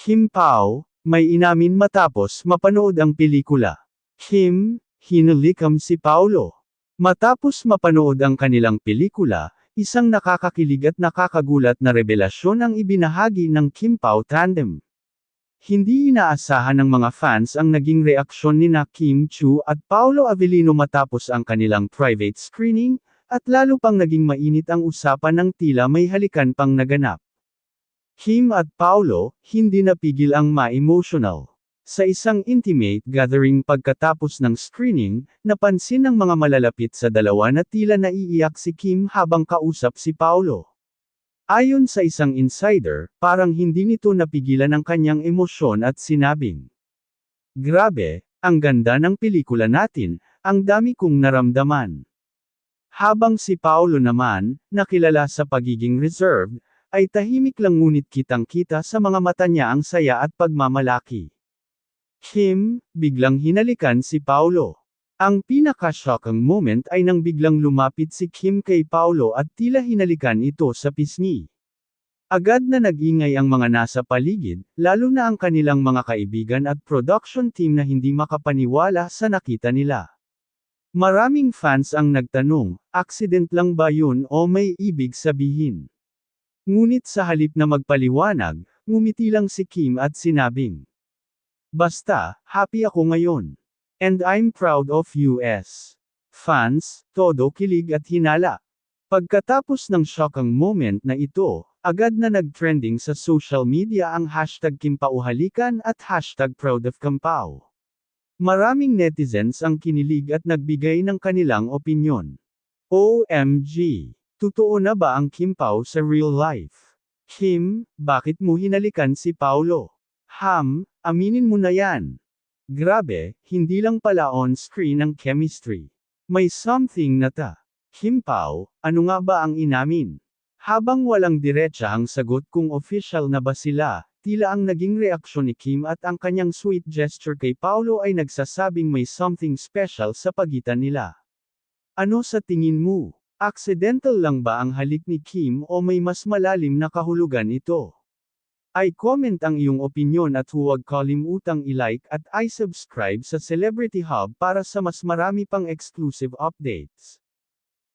Kim Pao, may inamin matapos mapanood ang pelikula. Kim, hinulikam si Paulo. Matapos mapanood ang kanilang pelikula, isang nakakakilig at nakakagulat na revelasyon ang ibinahagi ng Kim Pao tandem. Hindi inaasahan ng mga fans ang naging reaksyon nina Kim Chu at Paolo Avellino matapos ang kanilang private screening, at lalo pang naging mainit ang usapan ng tila may halikan pang naganap. Kim at Paolo, hindi napigil ang ma-emotional. Sa isang intimate gathering pagkatapos ng screening, napansin ng mga malalapit sa dalawa na tila naiiyak si Kim habang kausap si Paolo. Ayon sa isang insider, parang hindi nito napigilan ang kanyang emosyon at sinabing, "Grabe, ang ganda ng pelikula natin, ang dami kong naramdaman." Habang si Paolo naman, nakilala sa pagiging reserved, ay tahimik lang ngunit kitang-kita sa mga mata niya ang saya at pagmamalaki. Kim, biglang hinalikan si Paolo. Ang pinaka-shocking moment ay nang biglang lumapit si Kim kay Paolo at tila hinalikan ito sa pisngi. Agad na nag-ingay ang mga nasa paligid, lalo na ang kanilang mga kaibigan at production team na hindi makapaniwala sa nakita nila. Maraming fans ang nagtanong, accident lang ba yun o may ibig sabihin? Ngunit sa halip na magpaliwanag, ngumiti lang si Kim at sinabing, "Basta, happy ako ngayon. And I'm proud of US." Fans, todo kilig at hinala. Pagkatapos ng shocking moment na ito, agad na nag-trending sa social media ang hashtag KimPauhalikan at hashtag ProudOfKimpao. Maraming netizens ang kinilig at nagbigay ng kanilang opinyon. OMG! Totoo na ba ang Kim Pao sa real life? Kim, bakit mo hinalikan si Paolo? Aminin mo na yan. Grabe, hindi lang pala on-screen ang chemistry. May something na ta. Kim Pao, ano nga ba ang inamin? Habang walang diretsa ang sagot kung official na ba sila, tila ang naging reaksyon ni Kim at ang kanyang sweet gesture kay Paolo ay nagsasabing may something special sa pagitan nila. Ano sa tingin mo? Accidental lang ba ang halik ni Kim o may mas malalim na kahulugan ito? I-comment ang iyong opinyon at huwag kalimutang i-like at i-subscribe sa Celebrity Hub para sa mas marami pang exclusive updates.